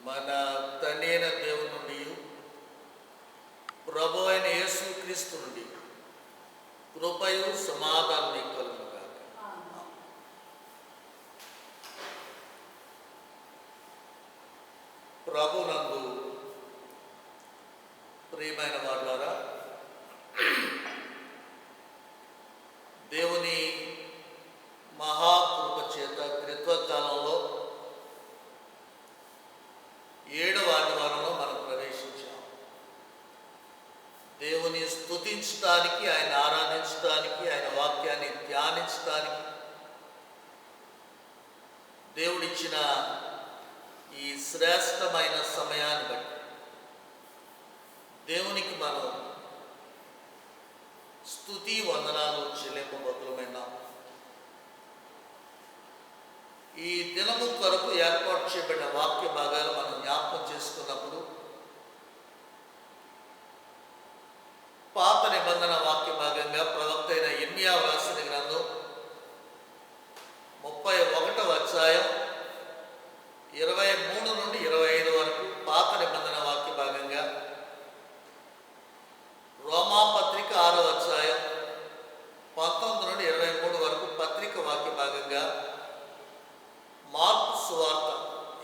మన తండ్రి అయిన దేవుని నుండి ప్రభు అయిన యేసుక్రీస్తు నుండి కృపయు సమాధానం నీకు కలుగును గాక. ప్రభునందు ప్రియమైన వారులారా, దేవుని మహాకృప చేత త్రిత్వకాలంలో 7వ ఆదివారంలో మనం ప్రవేశించాం. దేవుని స్తుతించడానికి, ఆయన ఆరాధించడానికి, ఆయన వాక్యాన్ని ధ్యానించడానికి దేవుడిచ్చిన ఈ శ్రేష్టమైన సమయాన్ని బట్టి దేవునికి మనం స్తుతి వందనాలు చెల్లింపబద్దులమైనాం. ఈ దినము కొరకు ఏర్పాటు చేయబడిన వాక్య భాగాలు మనం జ్ఞాపకం చేసుకున్నప్పుడు పాత నిబంధన వాక్య భాగంగా ప్రవక్త అయిన ఇర్మియా వ్రాసిన గ్రంథం 31వ అధ్యాయం 23 నుండి 25 వరకు పాత నిబంధన వాక్య భాగంగా, రోమాపత్రిక 6వ అధ్యాయం 19 నుండి 23 వరకు పత్రిక వాక్య భాగంగా, మార్కు సువార్త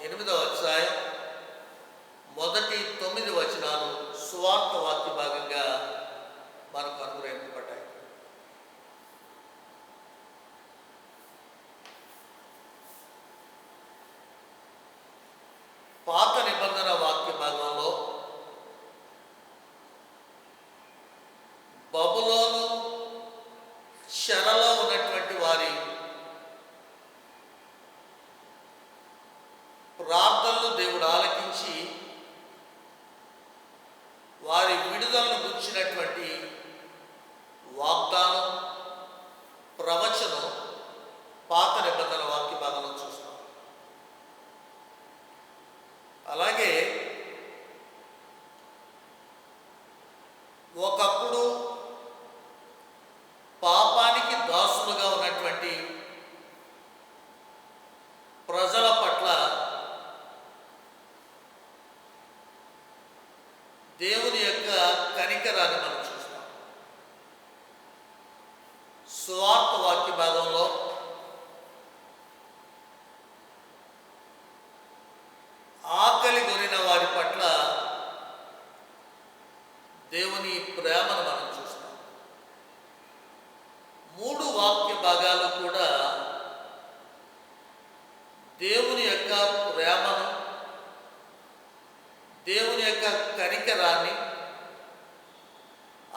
8వ అధ్యాయం 1-9 వచనాలు సువార్త వాక్య భాగంగా మనకు అనుగ్రహింపబడ్డాయి. పాత నిబంధన వాక్య భాగంలో బబులోను చెరలో ఉన్నటువంటి వారి ప్రార్థనలు దేవుడు ఆలకించి వారి విడుదలను గుర్చినటువంటి వాగ్దానం, ప్రవచనం పాత నిబంధన వాక్య భాగంలో చూస్తాం. అలాగే ఒకప్పుడు పాపానికి దాసులుగా ఉన్నటువంటి ప్రజల పట్ల దేవుని యొక్క కనికరాన్ని మనం చూస్తాం. సువార్త వాక్య భాగంలో ఆకలి కొనిన వారి పట్ల దేవుని ప్రేమను మనం చూస్తాం. 3 వాక్య భాగాలు కూడా దేవుని యొక్క ప్రేమను, దేవుని యొక్క కనికరాన్ని,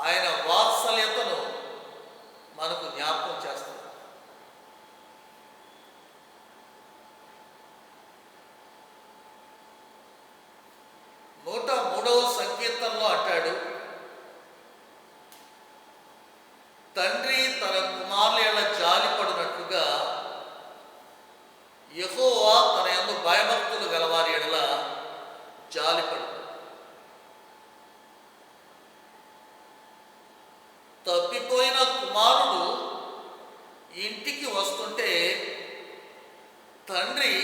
ఆయన వాత్సల్యతను మనకు జ్ఞాపకం చేస్తారు. నూట 3వ సంకీర్తనలో అంటాడు, తండ్రి తన కుమారుల ఎడల జాలిపడినట్లుగా యెహోవా తన యందు భయభక్తులు గలవారి ఎడల జాలిపడు. తప్పిపోయిన కుమారుడు ఇంటికి వస్తుంటే తండ్రి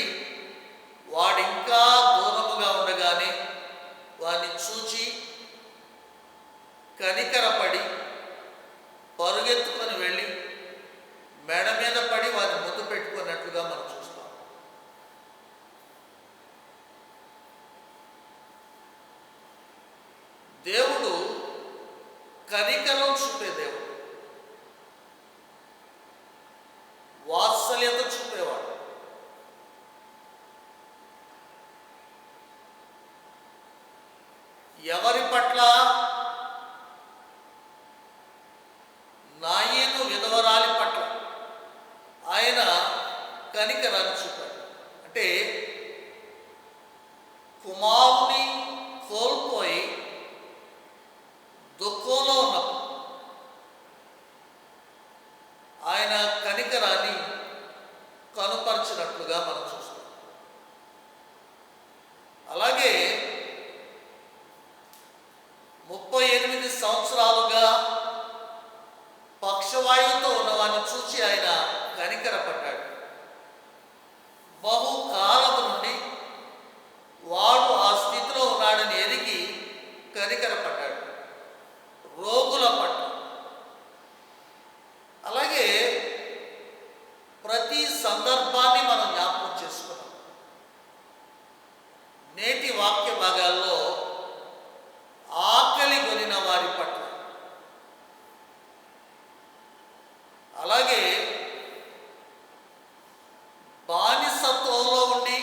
వాడింకా దూరముగా ఉండగానే వాడిని చూచి కనికరపడి పరుగెత్తుకొని వెళ్ళి మెడ మీద పడి వాడిని ముద్దు పెట్టుకున్నట్లుగా మనం చూస్తాం. దేవుడు కనికరం చూపే దేవుడు, వాత్సల్యత చూపేవాడు. ఎవరి పట్ల? నాయను విధవరాలి పట్ల ఆయన కనికరాన్ని చూపాడు. అంటే కుమారుని కోల్పోయి దుఃఖంలో ఉన్నప్పుడు ఆయన కనికరాన్ని కనుపరిచినట్లుగా మనం చూస్తాం. అలాగే 38 సంవత్సరాలుగా పక్షవాయువుతో ఉన్నవాడిని చూచి ఆయన కనికరపడ్డాడు. బహుకాలము నుండి వాడు నేటి వాక్య భాగాల్లో ఆకలి కొనిన వారి పట్ల, అలాగే బానిసత్వంలో ఉండి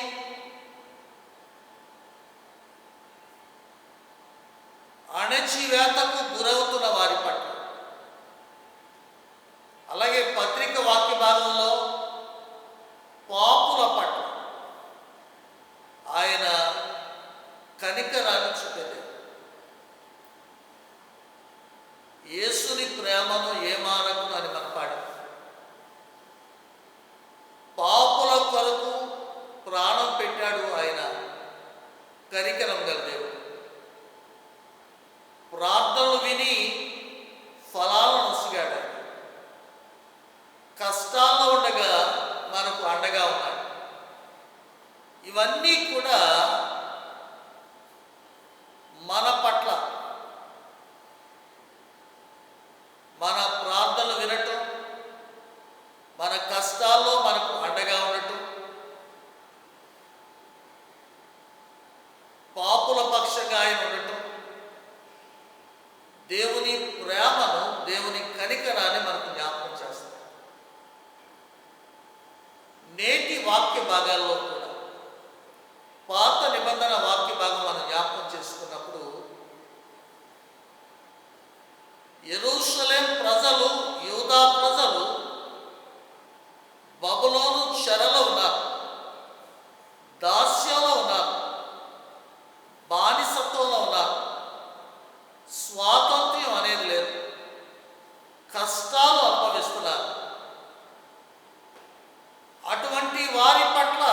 అణచివేతకు గురవుతున్న వారి పట్ల, అలాగే పత్రిక వాక్య భాగంలో పాపుల పట్ల ఆయన కనికరాన్ని చూపేది. యేసుని ప్రేమను ఏమారకును అని మన పాడాం. పాపుల కొరకు ప్రాణం పెట్టాడు ఆయన, కనికరం గల దేవుడు. ప్రార్థనలు విని ఫలాలను ఉసిగాడు. కష్టాల్లో ఉండగా మనకు అండగా ఉన్నాడు. ఇవన్నీ కూడా మన పట్ల, మన ప్రార్థనలు వినటం, మన కష్టాల్లో మనకు అండగా ఉండటం, పాపుల పక్షంగా ఆయన ఉండటం, దేవుని ప్రేమను, దేవుని కనికరాన్ని మనకు జ్ఞాపకం చేస్తాం. నేటి వాక్య భాగాల్లో కూడా పాత నిబంధన వాక్య భాగం మనం జ్ఞాపకం చేసుకున్నప్పుడు, యెరూషలేం ప్రజలు, యూదా ప్రజలు బబులోను చెరలో ఉన్నారు, దాస్యంలో ఉన్నారు, బానిసత్వంలో ఉన్నారు. స్వాతంత్ర్యం అనేది లేదు, కష్టాలు అనుభవిస్తున్నారు. అటువంటి వారి పట్ల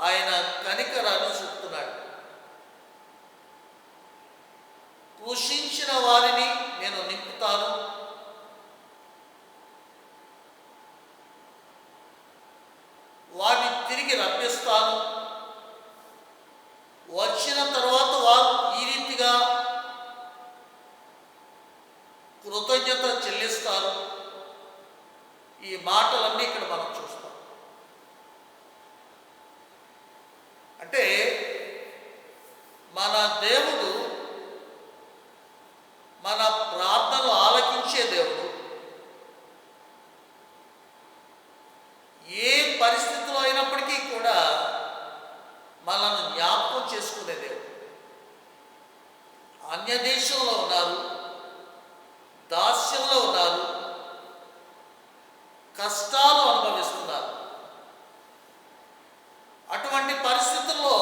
ఆయన కనికరాన్ని చూపుతున్నాడు. కృషించిన వారిని నేను నింపుతాను, వారిని తిరిగి రప్పిస్తాను. వచ్చిన తర్వాత వారు ఈ రీతిగా కృతజ్ఞత చెల్లిస్తారు. ఈ మాటలన్నీ ఇక్కడ మనం చూస్తాం. అంటే మన దేవుడు, మన ప్రార్థనలు ఆలకించే దేవుడు, ఏ పరిస్థితిలో అయినప్పటికీ కూడా మనల్ని జ్ఞాపకం చేసుకునే దేవుడు. అన్య దేశంలో ఉన్నారు, దాస్యంలో ఉన్నారు, కష్టాలు అనుభవిస్తున్నారు. అటువంటి పరిస్థితుల్లో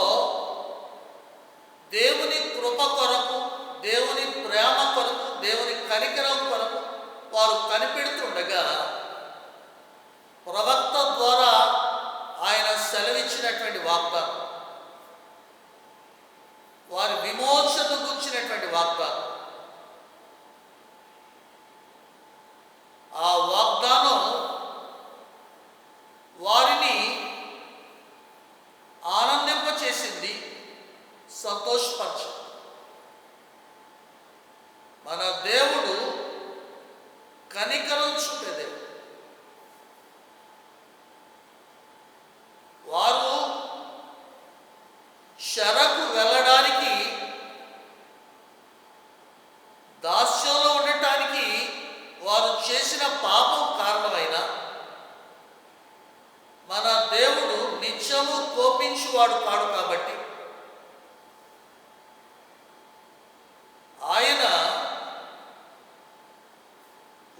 దేవుని కృప కొరకు, దేవుని ప్రేమ కొరకు, దేవుని కనికరం కొరకు వారు కనిపెడుతుండగా ప్రవక్త ద్వారా ఆయన సెలవిచ్చినటువంటి వాగ్దానం, వారి విమోచన గురించినటువంటి వాగ్దానం, ఆ వాగ్దానం వారిని ఆనందింపచేసింది, సంతోషపరచు. మన దేవుడు కనికరం చూపే దేవుడు. వారు చెరకు వెళ్ళడానికి, దాస్యంలో ఉండటానికి వారు చేసిన పాపం కారణమైన మన దేవుడు నిత్యము కోపించువాడు కాడు కాబట్టి ఆయన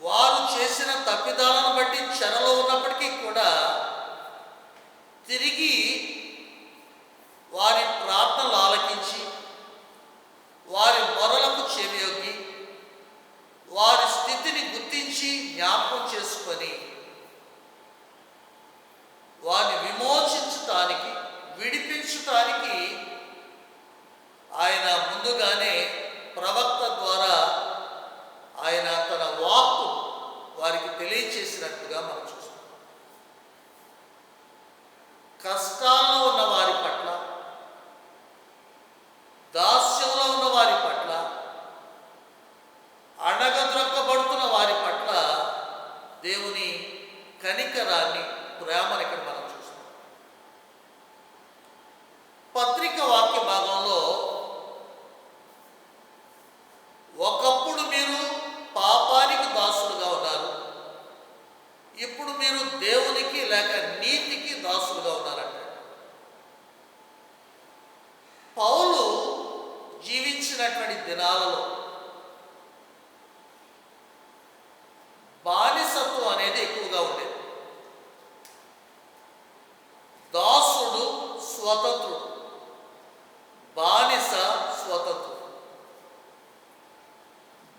వారు చేసిన తప్పిదాలను బట్టి చెరలో ఉన్నప్పటికీ కూడా తిరిగి వారి ప్రార్థనలు ఆలకించి జీవించినటువంటి దినాలలో బానిసత్వం అనేది ఎక్కువగా ఉండేది. దాసుడు స్వతంత్రుడు, బానిస స్వతంత్రుడు.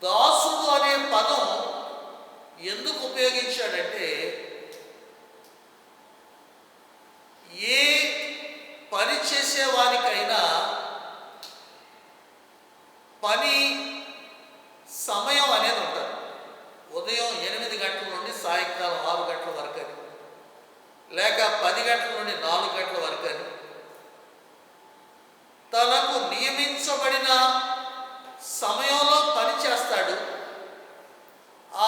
దాసుడు అనే పదం ఎందుకు ఉపయోగించాడంటే, ఏ పని చేసేవానికైనా పని సమయం అనేది ఉంటుంది. ఉదయం 8 గంటల నుండి సాయంకాలం 6 గంటల వరకు అని, లేక 10 గంటల నుండి 4 గంటల వరకు అని తనకు నియమించబడిన సమయంలో పని చేస్తాడు.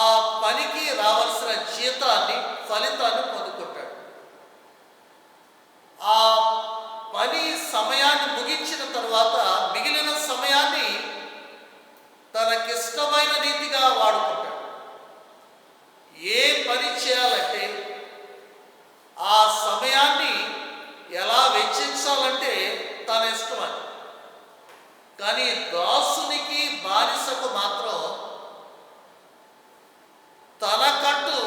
ఆ పనికి రావాల్సిన జీతాన్ని, ఫలితాన్ని పొందుకుంటాడు. ఆ పని సమయాన్ని ముగించిన తర్వాత మిగిలిన సమయాన్ని తనకిష్టమైన రీతిగా వాడుకుంటాడు. ఏ పని చేయాలంటే ఆ సమయాన్ని ఎలా వెచ్చించాలంటే తన ఇష్టం అది. కానీ దాసునికి, బానిసకు మాత్రం తనకంటూ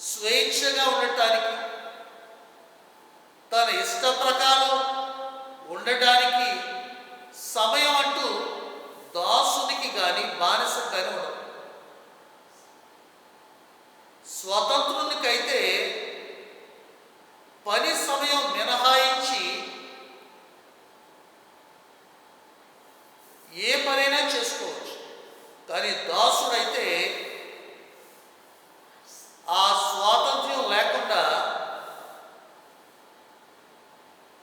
స్వేచ్ఛగా ఉండటానికి, తన ఇష్ట ప్రకారం ఉండటానికి సమయం అంటూ దాసునికి కానీ బానిసకు కానీ ఉండదు. స్వతంత్రునికైతే పని సమయం మినహాయించి ఏ పనైనా చేసుకోవచ్చు. కానీ దాసుడైతే ఆ స్వాతంత్ర్యం లేకుండా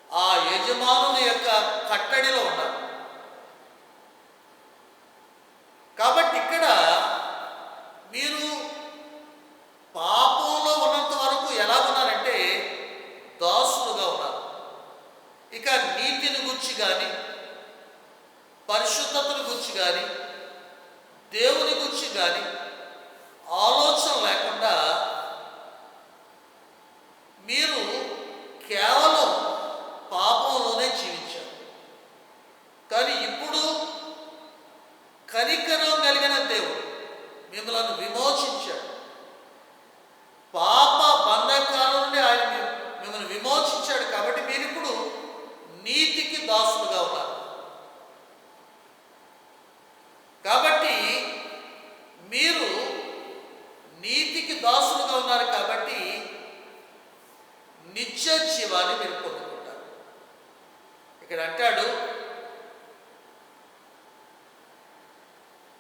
ఆ యజమానుని యొక్క కట్టడిలో ఉండాలి. కాబట్టి ఇక్కడ మీరు పాపంలో ఉన్నంత వరకు ఎలా ఉన్నారంటే దాసులుగా ఉన్నారు. ఇక నీతిని గురించి కానీ, పరిశుద్ధతను గురించి కానీ, దేవుని గురించి కానీ ఆలోచన లేకుండా మీరు కేవలం పాపంలోనే జీవించారు. కానీ ఇప్పుడు కనికరం కలిగిన దేవుడు మిమ్మల్ని విమోచించాడు. పాప బంధకాల నుండి ఆయన మిమ్మల్ని విమోచించాడు. కాబట్టి మీరు ఇప్పుడు నీతికి దాసులుగా ఉన్నారు. కాబట్టి మీరు నీతికి దాసులుగా ఉన్నారు. కాబట్టి నిత్య జీవాన్ని మీరు పొందుకుంటారు. ఇక్కడ అంటాడు,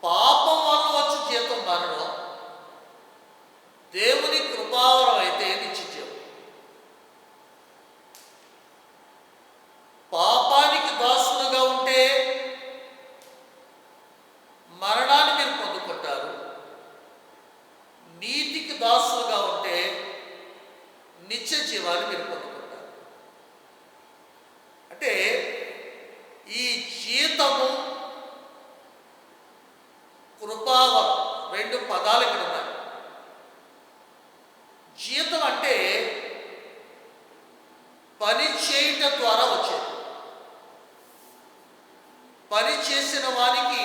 పాపం వల్ల వచ్చి జీతం మరణం, దేవుని కృపావరం అయితే నిత్య జీవం. పాపానికి దాసులుగా ఉంటే మరణాన్ని మీరు పొందుకుంటారు. నీతికి దాసులుగా ఉంటే నిత్య జీవాన్ని మీరు పొందుకుంటారు. అంటే ఈ జీతము, కృపావరం రెండు పదాలు ఇక్కడ ఉన్నాయి. జీతం అంటే పని చేయటం ద్వారా వచ్చేది. పని చేసిన వారికి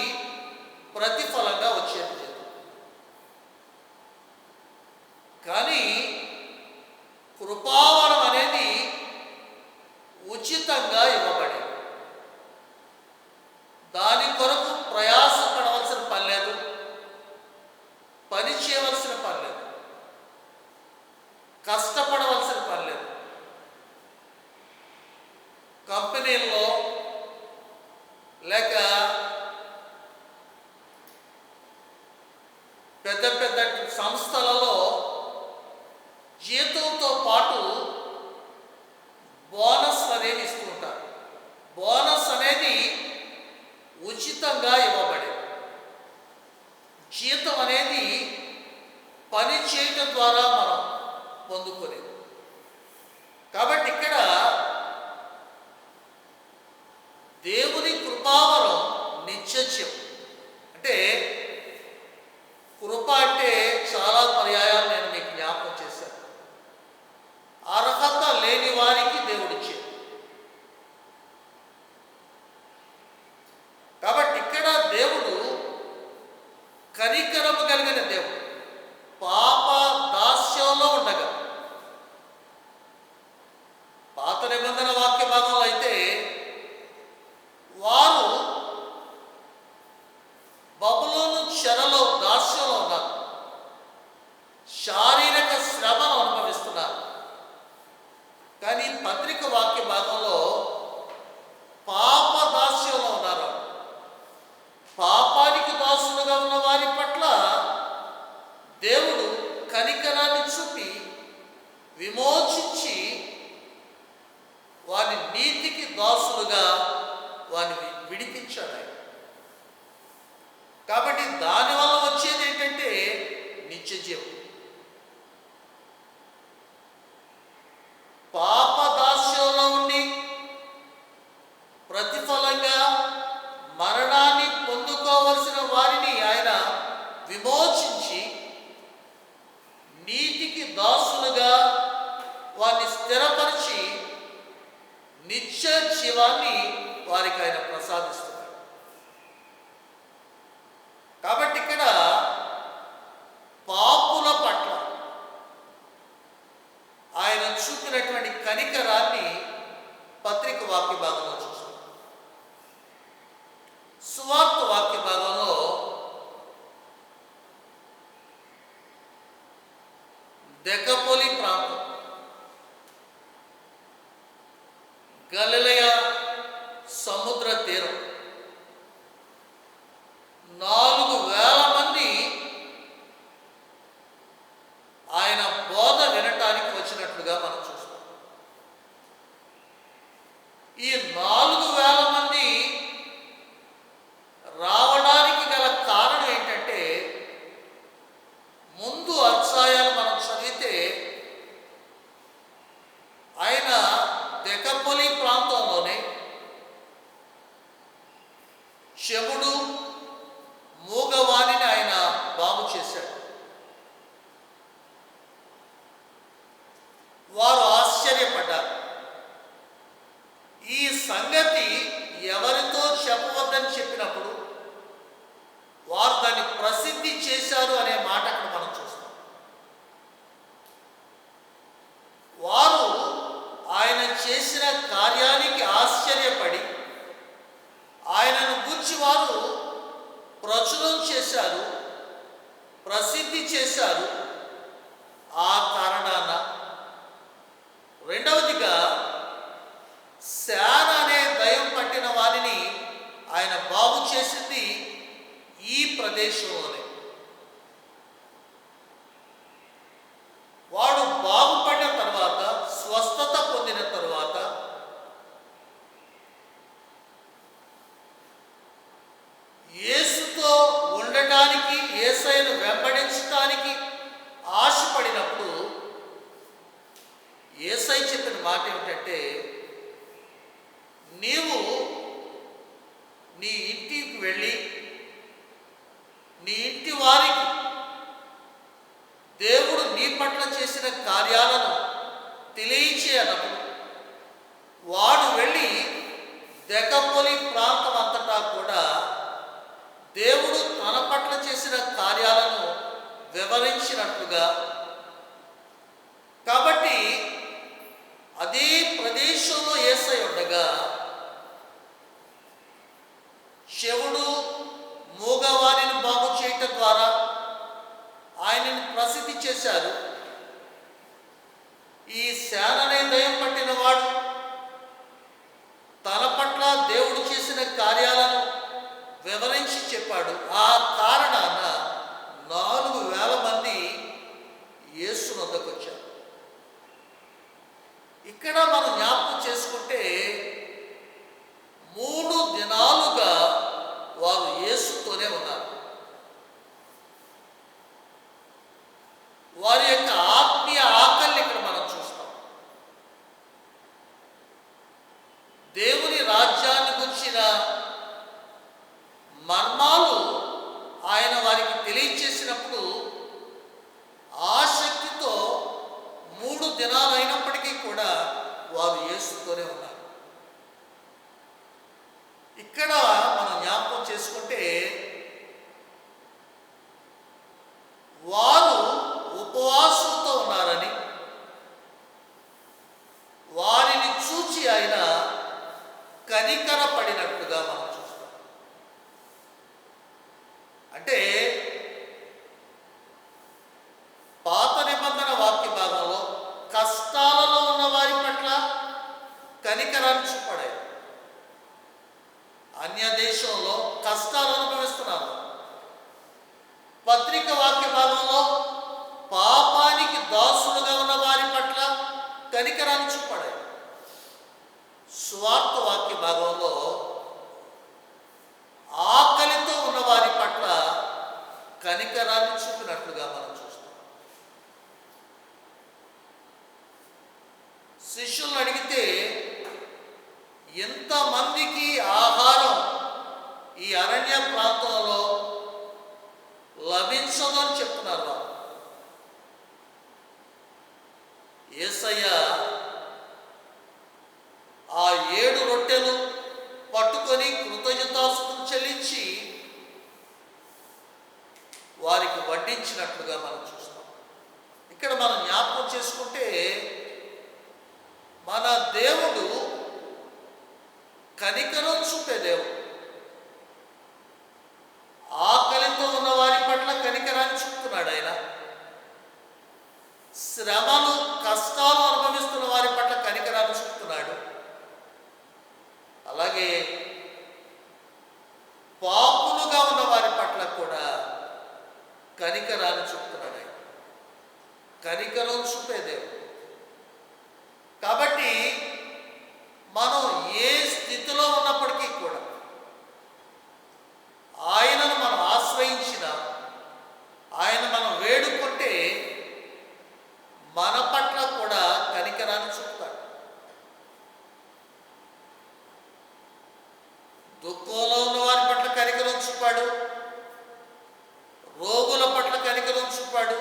ప్రతిఫలంగా వచ్చేది జీతం. కానీ కృపావరం అనేది ఉచితంగా ఇవ్వబడేది. దాని కొరకు ప్రయాసపడవలసిన పని లేదు, పని చేయవలసిన పని లేదు, కష్టపడవలసిన పని లేదు. కంపెనీల్లో లేక పెద్ద పెద్ద సంస్థలలో జీతంతో పాటు బోనస్ అనేది ఇస్తూ ఉంటారు. బోనస్ అనేది ఉచితంగా ఇవ్వబడేది. జీతం అనేది పని చేయటం ద్వారా మనం పొందుకునేది. కాబట్టి ఇక్కడ దేవుని కృపావరం నిత్యత్యం. అంటే కృప అంటే చాలా పర్యాయాలు నేను మీకు జ్ఞాపకం చేశాను. అర్హత లేని వారికి దేవుడిచ్చేది. నీతికి దాసులుగా వారిని విడిపించాడు ఆయన. కాబట్టి దానివల్ల వచ్చేది ఏంటంటే నిత్య జీవం. పాప దాస్యంలో ఉండి ప్రతిఫలంగా మరణాన్ని పొందుకోవలసిన వారిని ఆయన విమోచించి నీతికి దాసులుగా వారిని స్థిరపరిచి నిత్య జీవాన్ని వారికి ఆయన ప్రసాదిస్తున్నాడు. కాబట్టి ఇక్కడ పాపుల పట్ల ఆయన చూపినటువంటి కనికరాన్ని పత్రిక వాక్య భాగంలో చూస్తాం. సువార్త వాక్య భాగంలో దెకపొలి ప్రాంతం, గలిలయ సముద్ర తీరం, 4,000 మంది ఆయన బోధ వినటానికి వచ్చినట్లుగా మనం చూస్తాం. ఈ 4,000 మంది రావడానికి గల కారణం ఏంటంటే, ముందు అధ్యాయాలు మనం చదివితే ఆయన దెకపొలి ప్రాంతంలోనే చెముడు మూగవాణిని ఆయన బాగు చేశాడు. వారు ఆశ్చర్యపడ్డారు. ఈ సంగతి ఎవరితో చెప్పవద్దని చెప్పినప్పుడు వారు దాన్ని ప్రసిద్ధి చేశారు అనే మాట అక్కడ మనం చూస్తాం. వారు ఆయన చేసిన కార్యానికి ఆశ్చర్యపడి ఆయనను గూర్చి వారు ప్రచురం చేశారు, ప్రసిద్ధి చేశారు. ఆ కారణాన రెండవదిగా శాన అనే దయ్యం పట్టిన వారిని ఆయన బాగు చేసింది ఈ ప్రదేశంలోనే. వాడు బాగుపడిన తర్వాత, స్వస్థత పొందిన తర్వాత యేసుతో ఉండటానికి, యేసయ్యను వెంబడించడానికి ఆశపడినప్పుడు యేసయ్య చెప్పిన మాట ఏమిటంటే, నీవు నీ ఇంటికి వెళ్ళి నీ ఇంటి వారికి దేవుడు నీ పట్ల చేసిన కార్యాలను తెలియచేయనప్పుడు వాడు వెళ్ళి దెకపొలి ప్రాంతం అంతటా కూడా దేవుడు తన పట్ల చేసిన కార్యాలను వివరించినట్లుగా. కాబట్టి అదే ప్రదేశంలో యేసయ్య ఉండగా చెవుడు మూగవారిని బాగు చేయటం ద్వారా ఆయనని ప్రసిద్ధి చేశారు. ఈ శాననే దయ్యం పట్టిన వాడు తన పట్ల దేవుడు చేసిన కార్యాలను వివరించి చెప్పాడు. ఆ కారణాన 4,000 మంది యేసు వద్దకు వచ్చారు. ఇక్కడ మనం జ్ఞాపకం చేసుకుంటే 3 దినాలుగా వారు యేసుతోనే ఉన్నారు. వారి యొక్క ఆత్మీయ ఆకలిని ఇక్కడ మనం చూస్తాం. దేవుని రాజ్యాన్ని గురించిన మర్మాలు ఆయన వారికి తెలియచేసినప్పుడు ఆసక్తితో 3 దినాలు అయినప్పటికీ కూడా వారు యేసుతోనే ఉన్నారు. ఇక్కడ మనం జ్ఞాపకం చేసుకుంటే వారు ఉపవాసంతో ఉన్నారని, వారిని చూచి ఆయన కనికర పడినట్లుగా మనం చూస్తాం. అంటే పాత నిబంధన వాక్య భాగంలో కష్టాలలో ఉన్న వారి పట్ల కనికరాన్ని చూపడాయి. అన్య దేశంలో కష్టాలు అనుభవిస్తున్నారు. పత్రిక వాక్య భాగంలో పాపానికి దాసులుగా ఉన్న వారి పట్ల కనికరాన్ని చూపడాయి. సువార్త వాక్య భాగంలో ఆకలితో ఉన్న వారి పట్ల కనికరాన్ని చూపినట్లుగా మనం చూస్తాం. శిష్యులను అడిగితే ఎంతమందికి ఆహారం ఈ అరణ్య ప్రాంతంలో లభించదని చెప్తున్నారు వారు. యేసయ్య ఆ 7 రొట్టెలు పట్టుకొని కృతజ్ఞతాస్తుతులు చెల్లించి వారికి వడ్డించినట్లుగా మనం చూస్తాం. ఇక్కడ మనం జ్ఞాపకం చేసుకుంటే మన దేవుడు కనికరం చూపే దేవుడు. ఆకలితో ఉన్న వారి పట్ల కనికరాన్ని చూపుతున్నాడు ఆయన. శ్రమలు కష్టాలు అనుభవిస్తున్న వారి పట్ల కనికరాన్ని చూపుతున్నాడు. అలాగే పాపులుగా ఉన్న వారి పట్ల కూడా కనికరాన్ని చూపుతున్నాడు ఆయన. కనికరం చూపే దేవుడు. కాబట్టి మనం ఏ స్థితిలో ఉన్నప్పటికీ కూడా ఆయనను మనం ఆశ్రయించిన, ఆయన మనం వేడుకుంటే మన పట్ల కూడా కనికరాన్ని చూపుతాడు. దుఃఖంలో ఉన్న వారి పట్ల కనికరం చూపాడు, రోగుల పట్ల కనికరం చూపాడు,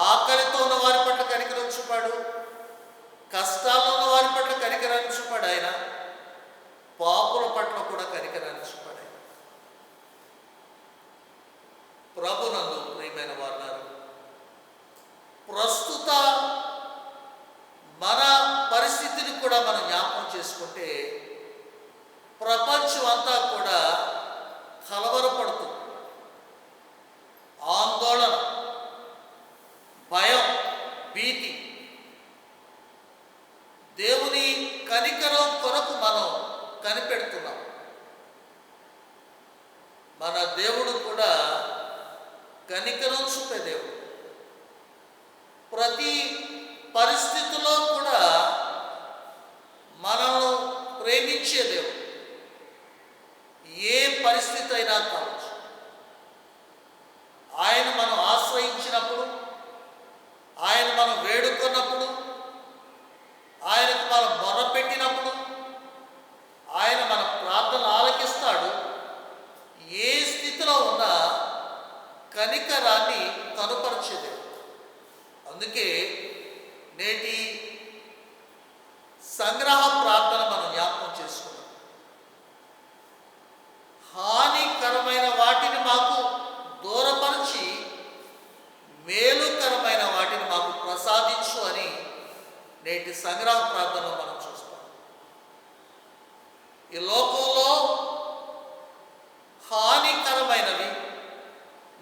ఆకలితో ఉన్న వారి పట్ల కనికరం చూపాడు, కష్టాల్లో ఉన్న వారి పట్ల కనికరాన్ని చూపాడు ఆయన. పాపుల పట్ల కూడా కనికరాన్ని చూపాడు ఆయన. ప్రభునందు ప్రియమైన వారులారా, ప్రస్తుత మన పరిస్థితిని కూడా మనం జ్ఞాపకం చేసుకుంటే ప్రపంచం అంతా కూడా కలవరపడుతుంది. ఆందోళన, భయం, భీతి. దేవుని కనికరం కొరకు మనం కనిపెడుతున్నాం. మన దేవుడు కూడా కనికరం చూపే దేవుడు. ప్రతి పరిస్థితిలో కూడా మనల్ని ప్రేమించే దేవుడు. ఏ పరిస్థితి అయినా కావచ్చు, ఆయన మనం ఆశ్రయించినప్పుడు, ఆయన మనం వేడుకున్నప్పుడు, ఆయనకు మనం మొరపెట్టినప్పుడు ఆయన మన ప్రార్థన ఆలకిస్తాడు. ఏ స్థితిలో ఉన్నా కనికరాన్ని కనుపరిచేది. అందుకే నేటి సంగ్రహ ప్రార్థన మనం జ్ఞాపకం చేసుకున్నాం. హానికరమైన వాటిని మాకు దూరపరిచి మేలుకరమైన వాటిని మాకు ప్రసాదించు అని నేటి సంగ్రహ ప్రార్థనలో మనం చూస్తాం. ఈ లోకంలో హానికరమైనవి,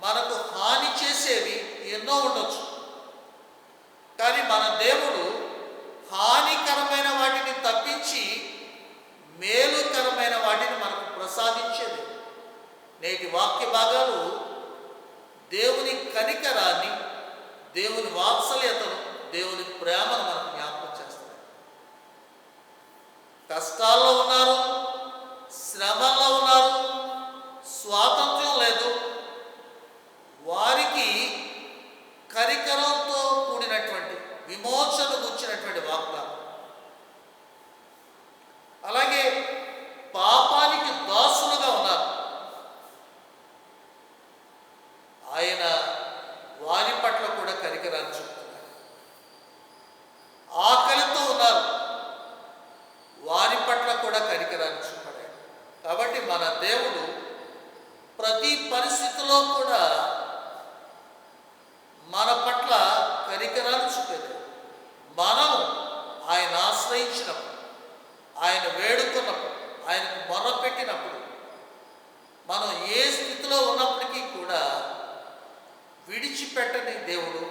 మనకు హాని చేసేవి ఎన్నో ఉండొచ్చు. కానీ మన దేవుడు హానికరమైన వాటిని తప్పించి మేలుకరమైన వాటిని మనకు ప్రసాదించేది. నేటి వాక్య భాగాలు దేవుని కనికరాన్ని, దేవుని వాత్సల్యతను, దేవుని ప్రేమను మనకు జ్ఞాపకం చేస్తాయి. కష్టాల్లో ఉన్నారు, శ్రమల్లో ఉన్నారు, స్వాతంత్ర్యం లేదు, వారికి కనికరంతో కూడినటువంటి విమోచన గుర్చినటువంటి వాగ్దానం. అలాగే పాపానికి దాసులుగా ఉన్నారు, ఆయన వారి పట్ల కూడా కనికరాన్ని చూపుతున్నారు. ఆకలితో ఉన్నారు, వారి పట్ల కూడా కనికరాన్ని చూపాడు. కాబట్టి మన దేవుడు ప్రతి పరిస్థితిలో కూడా మన పట్ల కనికరాన్ని చూపేది. మనం ఆయన ఆశ్రయించినప్పుడు, ఆయన వేడుకున్నప్పుడు, ఆయనకు మొరపెట్టినప్పుడు, మనం ఏ స్థితిలో ఉన్నప్పటికీ కూడా విడిచిపెట్టని దేవుడు,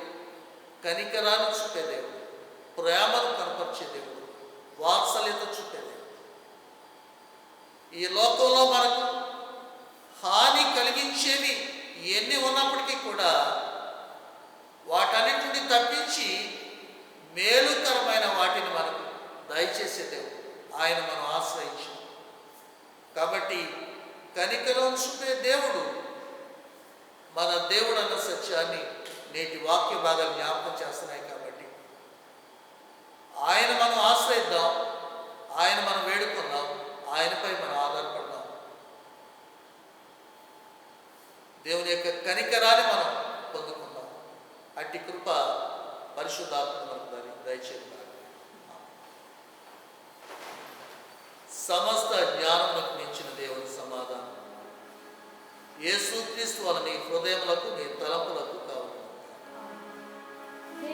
కనికరాన్ని చూపే దేవుడు, ప్రేమను కనపరిచే దేవుడు, వాత్సల్యత చూపే దేవుడు. ఈ లోకంలో మనకు హాని కలిగించేవి ఎన్ని ఉన్నప్పటికీ కూడా వాటన్నిటి నుండి తప్పించి మేలుకరమైన వాటిని మనకు దయచేసే దేవుడు. ఆయన మనం ఆశ్రయించాం. కాబట్టి కనికరం చూపే దేవుడు మన దేవుడు అన్న సత్యాన్ని నేటి వాక్య భాగాలు జ్ఞాపకం చేస్తున్నాయి. కాబట్టి ఆయన మనం ఆశ్రయిద్దాం, ఆయన మనం వేడుకుందాం, ఆయనపై మనం ఆధారపడదాం. దేవుని యొక్క కనికరాన్ని మనం పొందుకుందాం. అట్టి కృప పరిశుద్ధాత్మ మనకు దయచేయాలి. సమస్త జ్ఞానములకు మించిన దేవుని సమాధానం యేసుక్రీస్తు వలన నీ హృదయములకు నీ తలంపులకు